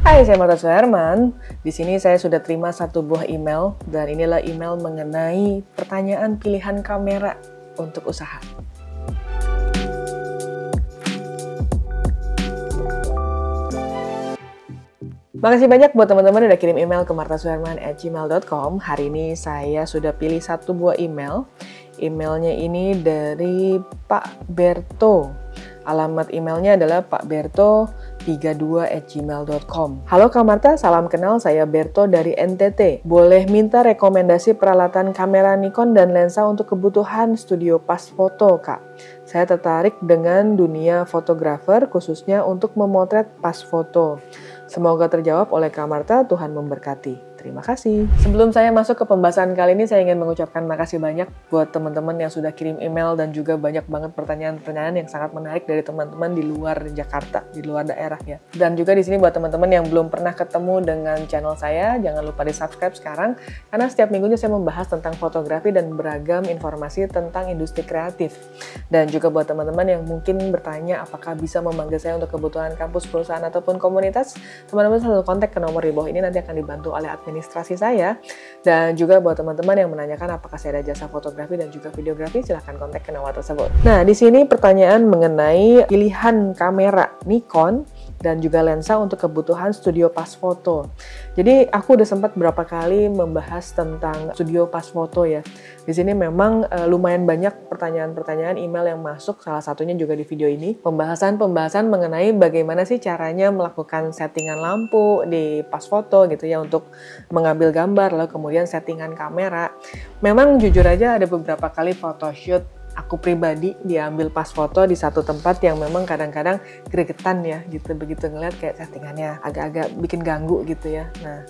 Hai, saya Marta Suherman. Di sini saya sudah terima satu buah email dan inilah email mengenai pertanyaan pilihan kamera untuk usaha. Makasih banyak buat teman-teman yang udah kirim email ke martasuherman@gmail.com. Hari ini saya sudah pilih satu buah email. Emailnya ini dari Pak Berto. Alamat emailnya adalah pakberto32@gmail.com. Halo Kak Marta, salam kenal, saya Berto dari NTT. Boleh minta rekomendasi peralatan kamera Nikon dan lensa untuk kebutuhan studio pas foto, Kak. Saya tertarik dengan dunia fotografer, khususnya untuk memotret pas foto. Semoga terjawab oleh Kak Marta, Tuhan memberkati. Terima kasih. Sebelum saya masuk ke pembahasan kali ini, saya ingin mengucapkan makasih banyak buat teman-teman yang sudah kirim email dan juga banyak banget pertanyaan-pertanyaan yang sangat menarik dari teman-teman di luar Jakarta, di luar daerah ya. Dan juga di sini buat teman-teman yang belum pernah ketemu dengan channel saya, jangan lupa di-subscribe sekarang karena setiap minggunya saya membahas tentang fotografi dan beragam informasi tentang industri kreatif. Dan juga buat teman-teman yang mungkin bertanya apakah bisa memanggil saya untuk kebutuhan kampus, perusahaan ataupun komunitas, teman-teman selalu kontak ke nomor di bawah ini, nanti akan dibantu oleh administrasi saya. Dan juga buat teman-teman yang menanyakan apakah saya ada jasa fotografi dan juga videografi, silahkan kontak ke nomor tersebut. Nah, di sini pertanyaan mengenai pilihan kamera Nikon dan juga lensa untuk kebutuhan studio pas foto. Jadi aku udah sempat berapa kali membahas tentang studio pas foto ya. Di sini memang lumayan banyak pertanyaan-pertanyaan email yang masuk, salah satunya juga di video ini. Pembahasan mengenai bagaimana sih caranya melakukan settingan lampu di pas foto gitu ya untuk mengambil gambar, lalu kemudian settingan kamera. Memang jujur aja ada beberapa kali photoshoot aku pribadi diambil pas foto di satu tempat yang memang kadang-kadang gregetan ya gitu, begitu ngeliat kayak settingannya agak-agak bikin ganggu gitu ya. Nah,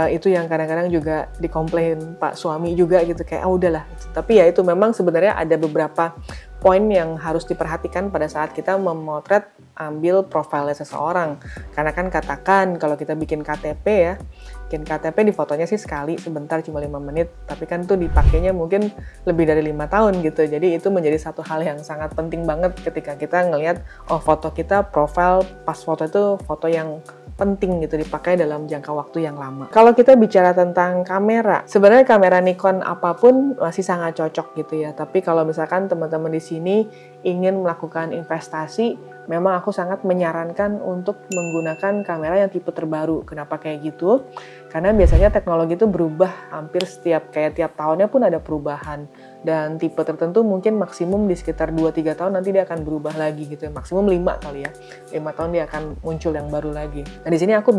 itu yang kadang-kadang juga dikomplain Pak suami juga gitu, kayak udahlah. Tapi ya itu memang sebenarnya ada beberapa poin yang harus diperhatikan pada saat kita memotret ambil profilnya seseorang. Karena kan katakan kalau kita bikin KTP ya, bikin KTP di fotonya sih sekali, sebentar cuma 5 menit, tapi kan tuh dipakainya mungkin lebih dari 5 tahun gitu. Jadi itu menjadi satu hal yang sangat penting banget ketika kita ngelihat, oh foto kita, profil pas foto itu foto yang penting gitu dipakai dalam jangka waktu yang lama. Kalau kita bicara tentang kamera, sebenarnya kamera Nikon apapun masih sangat cocok gitu ya. Tapi kalau misalkan teman-teman di sini ingin melakukan investasi, memang aku sangat menyarankan untuk menggunakan kamera yang tipe terbaru. Kenapa kayak gitu? Karena biasanya teknologi itu berubah hampir tiap tahunnya pun ada perubahan. Dan tipe tertentu mungkin maksimum di sekitar 2-3 tahun nanti dia akan berubah lagi gitu ya. Maksimum 5 kali ya. 5 tahun dia akan muncul yang baru lagi. Nah di sini aku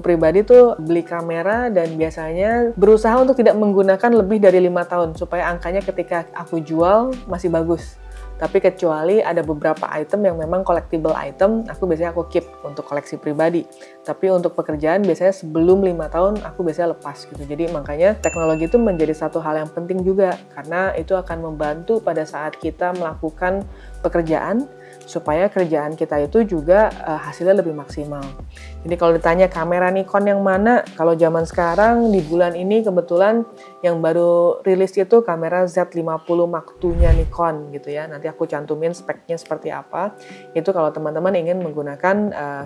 pribadi tuh beli kamera dan biasanya berusaha untuk tidak menggunakan lebih dari 5 tahun supaya angkanya ketika aku jual masih bagus. Tapi kecuali ada beberapa item yang memang collectible item, biasanya aku keep untuk koleksi pribadi. Tapi untuk pekerjaan biasanya sebelum 5 tahun aku biasanya lepas gitu. Jadi makanya teknologi itu menjadi satu hal yang penting juga karena itu akan membantu pada saat kita melakukan pekerjaan supaya kerjaan kita itu juga hasilnya lebih maksimal. Jadi kalau ditanya kamera Nikon yang mana, kalau zaman sekarang di bulan ini kebetulan yang baru rilis itu kamera Z50 Mark II-nya Nikon gitu ya. Nanti aku cantumin speknya seperti apa. Itu kalau teman-teman ingin menggunakan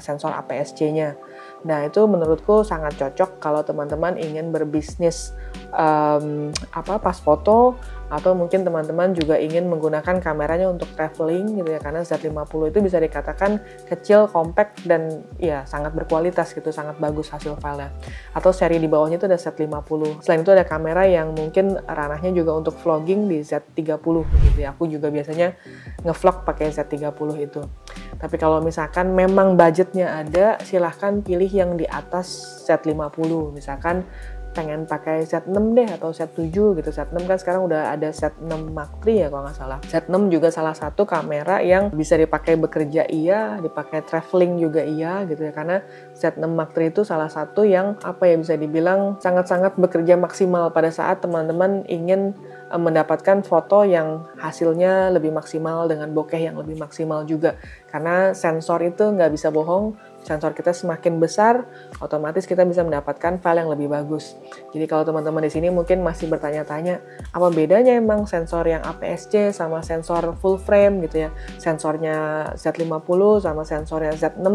sensor APS-C-nya. Nah itu menurutku sangat cocok kalau teman-teman ingin berbisnis pas foto, atau mungkin teman-teman juga ingin menggunakan kameranya untuk traveling gitu ya, karena Z50 itu bisa dikatakan kecil, compact, dan ya sangat berkualitas gitu, sangat bagus hasil filenya. Atau seri di bawahnya itu ada Z50. Selain itu ada kamera yang mungkin ranahnya juga untuk vlogging di Z30 gitu ya. Aku juga biasanya ngevlog pakai Z30 itu. Tapi kalau misalkan memang budgetnya ada, silahkan pilih yang di atas Z50. Misalkan pengen pakai Z6 deh atau Z7 gitu. Z6 kan sekarang udah ada Z6 Mark III ya kalau nggak salah. Z6 juga salah satu kamera yang bisa dipakai bekerja iya, dipakai traveling juga iya gitu ya. Karena Z6 Mark III itu salah satu yang bisa dibilang sangat-sangat bekerja maksimal pada saat teman-teman ingin mendapatkan foto yang hasilnya lebih maksimal dengan bokeh yang lebih maksimal juga. Karena sensor itu nggak bisa bohong, sensor kita semakin besar, otomatis kita bisa mendapatkan file yang lebih bagus. Jadi kalau teman-teman di sini mungkin masih bertanya-tanya, apa bedanya emang sensor yang APS-C sama sensor full frame gitu ya? Sensornya Z50 sama sensornya Z6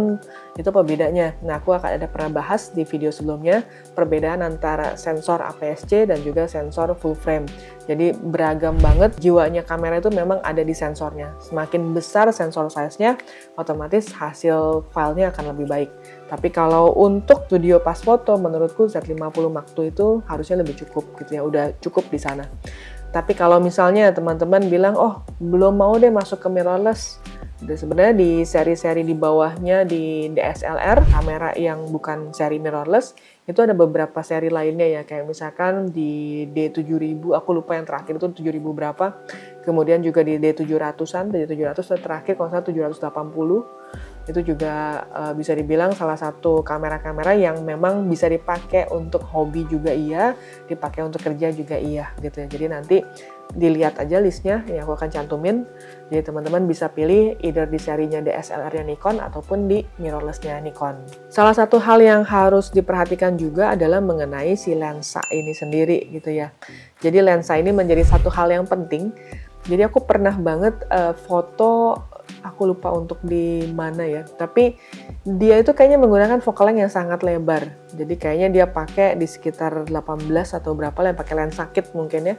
itu apa bedanya? Nah, aku akan ada pernah bahas di video sebelumnya perbedaan antara sensor APS-C dan juga sensor full frame. Jadi beragam banget jiwanya kamera itu memang ada di sensornya. Semakin besar sensor size-nya, otomatis hasil filenya akan lebih baik. Tapi kalau untuk studio pas foto, menurutku Z50 Mark II itu harusnya lebih cukup gitu ya, udah cukup di sana. Tapi kalau misalnya teman-teman bilang, oh belum mau deh masuk ke mirrorless, sebenarnya di seri-seri di bawahnya di DSLR, kamera yang bukan seri mirrorless, itu ada beberapa seri lainnya ya, kayak misalkan di D7000, aku lupa yang terakhir itu 7000 berapa, kemudian juga di D700-an, D700 terakhir kalau salah 780, itu juga bisa dibilang salah satu kamera-kamera yang memang bisa dipakai untuk hobi juga iya, dipakai untuk kerja juga iya gitu ya. Jadi nanti dilihat aja listnya yang aku akan cantumin, jadi teman-teman bisa pilih either di serinya DSLR-nya Nikon ataupun di mirrorless-nya Nikon. Salah satu hal yang harus diperhatikan juga adalah mengenai si lensa ini sendiri gitu ya. Jadi lensa ini menjadi satu hal yang penting. Jadi aku pernah banget foto, aku lupa untuk di mana ya, tapi dia itu kayaknya menggunakan focal length yang sangat lebar. Jadi kayaknya dia pakai di sekitar 18 atau berapa lah yang pakai lensa kit mungkin ya.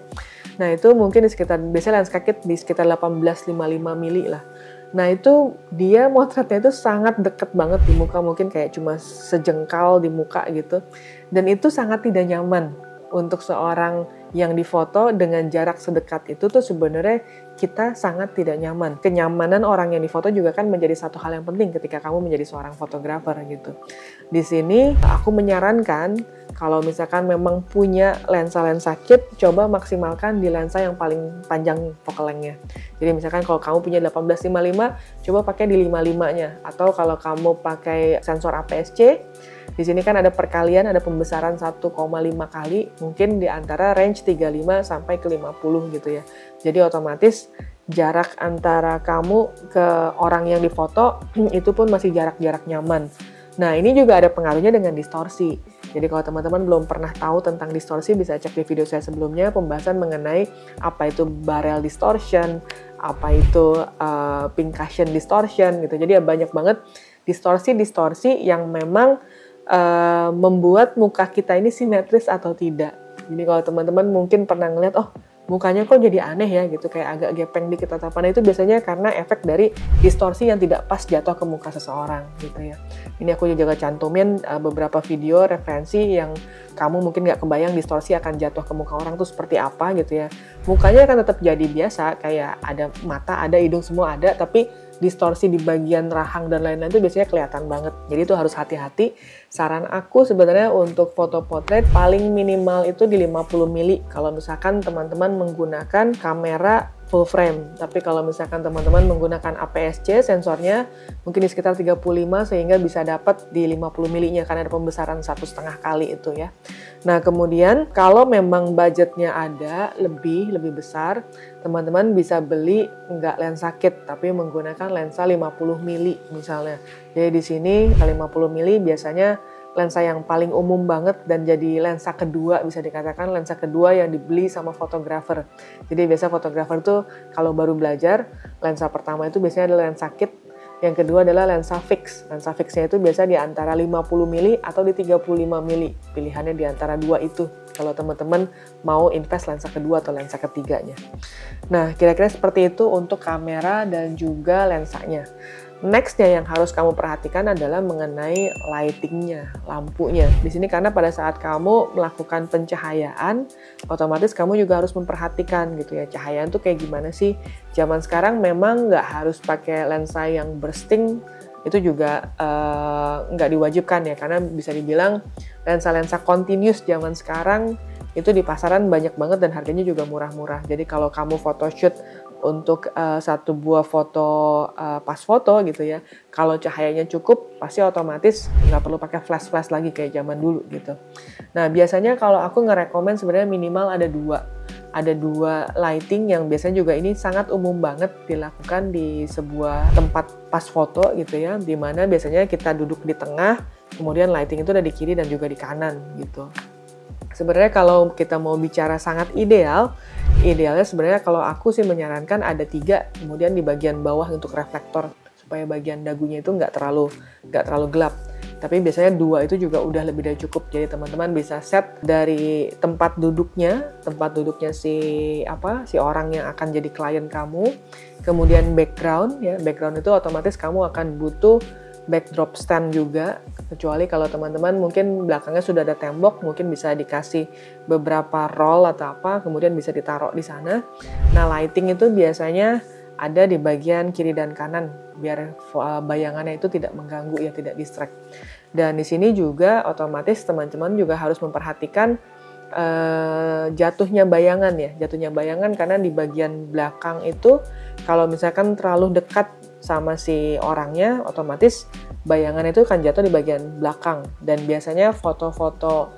Nah itu mungkin di sekitar, biasanya lensa kit di sekitar 18-55 mili lah. Nah itu dia motretnya itu sangat deket banget di muka, mungkin kayak cuma sejengkal di muka gitu. Dan itu sangat tidak nyaman untuk seorang yang difoto dengan jarak sedekat itu tuh sebenarnya kita sangat tidak nyaman. Kenyamanan orang yang difoto juga kan menjadi satu hal yang penting ketika kamu menjadi seorang fotografer gitu. Di sini aku menyarankan kalau misalkan memang punya lensa-lensa kit, coba maksimalkan di lensa yang paling panjang focal length-nya. Jadi misalkan kalau kamu punya 18-55, coba pakai di 55-nya. Atau kalau kamu pakai sensor APS-C, di sini kan ada perkalian, ada pembesaran 1,5 kali, mungkin di antara range 35 sampai ke 50 gitu ya. Jadi otomatis jarak antara kamu ke orang yang difoto itu pun masih jarak-jarak nyaman. Nah, ini juga ada pengaruhnya dengan distorsi. Jadi kalau teman-teman belum pernah tahu tentang distorsi, bisa cek di video saya sebelumnya, pembahasan mengenai apa itu barrel distortion, apa itu pincushion distortion gitu. Jadi ya banyak banget distorsi-distorsi yang memang membuat muka kita ini simetris atau tidak. Jadi kalau teman-teman mungkin pernah ngeliat, oh mukanya kok jadi aneh ya gitu, kayak agak gepeng dikit tatapannya, itu biasanya karena efek dari distorsi yang tidak pas jatuh ke muka seseorang gitu ya. Ini aku juga cantumin beberapa video referensi yang kamu mungkin nggak kebayang distorsi akan jatuh ke muka orang tuh seperti apa gitu ya. Mukanya akan tetap jadi biasa, kayak ada mata, ada hidung, semua ada, tapi distorsi di bagian rahang dan lain-lain itu biasanya kelihatan banget. Jadi itu harus hati-hati. Saran aku sebenarnya untuk foto potret paling minimal itu di 50 mili kalau misalkan teman-teman menggunakan kamera full frame. Tapi kalau misalkan teman-teman menggunakan APS-C sensornya mungkin di sekitar 35 sehingga bisa dapat di 50 milinya karena ada pembesaran 1,5 kali itu ya. Nah kemudian kalau memang budgetnya ada lebih besar, teman-teman bisa beli nggak lensa kit tapi menggunakan lensa 50 mili misalnya. Jadi di sini 50 mili biasanya lensa yang paling umum banget dan jadi lensa kedua, bisa dikatakan lensa kedua yang dibeli sama fotografer. Jadi biasa fotografer tuh kalau baru belajar, lensa pertama itu biasanya adalah lensa kit, yang kedua adalah lensa fix. Lensa fixnya itu biasa di antara 50 mili atau di 35 mili. Pilihannya di antara dua itu kalau teman-teman mau invest lensa kedua atau lensa ketiganya. Nah, kira-kira seperti itu untuk kamera dan juga lensanya. Nextnya yang harus kamu perhatikan adalah mengenai lightingnya, lampunya. Di sini karena pada saat kamu melakukan pencahayaan, otomatis kamu juga harus memperhatikan gitu ya, cahayaan tuh kayak gimana sih. Zaman sekarang memang nggak harus pakai lensa yang bursting, itu juga nggak diwajibkan ya, karena bisa dibilang lensa-lensa continuous zaman sekarang itu di pasaran banyak banget dan harganya juga murah-murah. Jadi kalau kamu photoshoot untuk satu buah foto pas foto gitu ya, kalau cahayanya cukup pasti otomatis nggak perlu pakai flash lagi kayak zaman dulu gitu. Nah biasanya kalau aku ngerekomen sebenarnya minimal ada dua. ada 2 lighting yang biasanya juga ini sangat umum banget dilakukan di sebuah tempat pas foto gitu ya, dimana biasanya kita duduk di tengah, kemudian lighting itu ada di kiri dan juga di kanan gitu. Sebenarnya kalau kita mau bicara sangat idealnya sebenarnya kalau aku sih menyarankan ada 3, kemudian di bagian bawah untuk reflektor supaya bagian dagunya itu nggak terlalu gelap. Tapi biasanya 2 itu juga udah lebih dari cukup. Jadi teman-teman bisa set dari tempat duduknya si orang yang akan jadi klien kamu, kemudian background ya. Background itu otomatis kamu akan butuh backdrop stand juga, kecuali kalau teman-teman mungkin belakangnya sudah ada tembok, mungkin bisa dikasih beberapa roll atau apa, kemudian bisa ditaruh di sana. Nah, lighting itu biasanya ada di bagian kiri dan kanan, biar bayangannya itu tidak mengganggu ya, tidak distract. Dan di sini juga otomatis teman-teman juga harus memperhatikan jatuhnya bayangan ya, karena di bagian belakang itu kalau misalkan terlalu dekat sama si orangnya, otomatis bayangan itu kan jatuh di bagian belakang. Dan biasanya foto-foto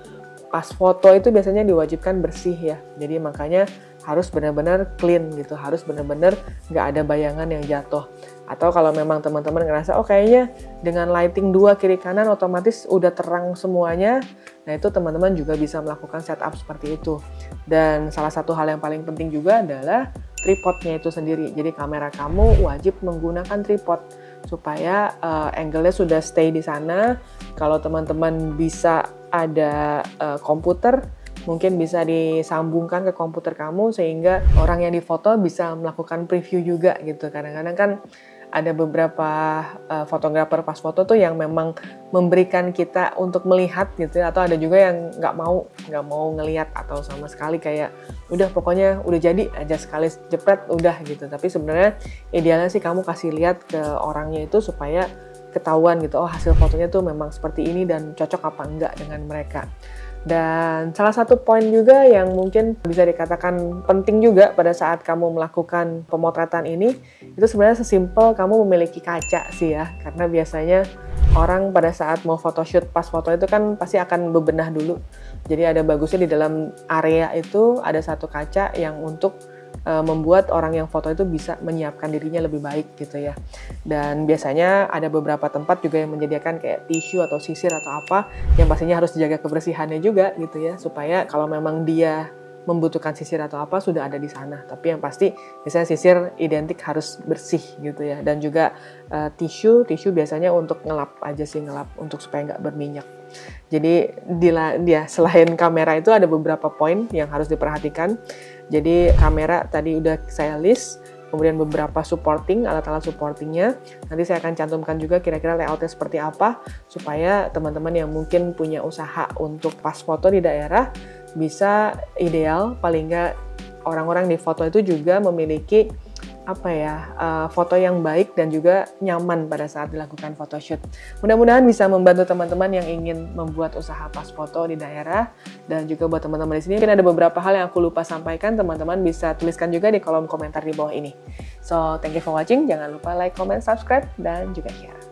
pas foto itu biasanya diwajibkan bersih ya, jadi makanya harus benar-benar clean gitu, harus benar-benar nggak ada bayangan yang jatuh. Atau kalau memang teman-teman ngerasa oh kayaknya dengan lighting 2 kiri kanan otomatis udah terang semuanya, nah itu teman-teman juga bisa melakukan setup seperti itu. Dan salah satu hal yang paling penting juga adalah tripodnya itu sendiri. Jadi kamera kamu wajib menggunakan tripod supaya angle-nya sudah stay di sana. Kalau teman-teman bisa ada komputer, mungkin bisa disambungkan ke komputer kamu sehingga orang yang difoto bisa melakukan preview juga gitu. Kadang-kadang kan ada beberapa fotografer pas foto tuh yang memang memberikan kita untuk melihat gitu ya, atau ada juga yang nggak mau ngelihat atau sama sekali kayak udah pokoknya udah jadi aja sekali jepret udah gitu. Tapi sebenarnya idealnya sih kamu kasih lihat ke orangnya itu supaya ketahuan gitu, oh hasil fotonya tuh memang seperti ini dan cocok apa enggak dengan mereka. Dan salah satu poin juga yang mungkin bisa dikatakan penting juga pada saat kamu melakukan pemotretan ini, itu sebenarnya sesimpel kamu memiliki kaca sih ya, karena biasanya orang pada saat mau photoshoot pas foto itu kan pasti akan bebenah dulu. Jadi ada bagusnya di dalam area itu ada satu kaca yang untuk membuat orang yang foto itu bisa menyiapkan dirinya lebih baik gitu ya. Dan biasanya ada beberapa tempat juga yang menyediakan kayak tisu atau sisir atau apa yang pastinya harus dijaga kebersihannya juga gitu ya, supaya kalau memang dia membutuhkan sisir atau apa sudah ada di sana. Tapi yang pasti biasanya sisir identik harus bersih gitu ya. Dan juga tisu biasanya untuk ngelap aja sih, untuk supaya nggak berminyak. Jadi selain kamera itu ada beberapa poin yang harus diperhatikan. Jadi kamera tadi udah saya list, kemudian beberapa alat-alat supportingnya. Nanti saya akan cantumkan juga kira-kira layoutnya seperti apa, supaya teman-teman yang mungkin punya usaha untuk pas foto di daerah bisa ideal, paling nggak orang-orang di foto itu juga memiliki foto yang baik dan juga nyaman pada saat dilakukan photoshoot. Mudah-mudahan bisa membantu teman-teman yang ingin membuat usaha pas foto di daerah, dan juga buat teman-teman di sini mungkin ada beberapa hal yang aku lupa sampaikan, teman-teman bisa tuliskan juga di kolom komentar di bawah ini. So, thank you for watching. Jangan lupa like, comment, subscribe, dan juga share.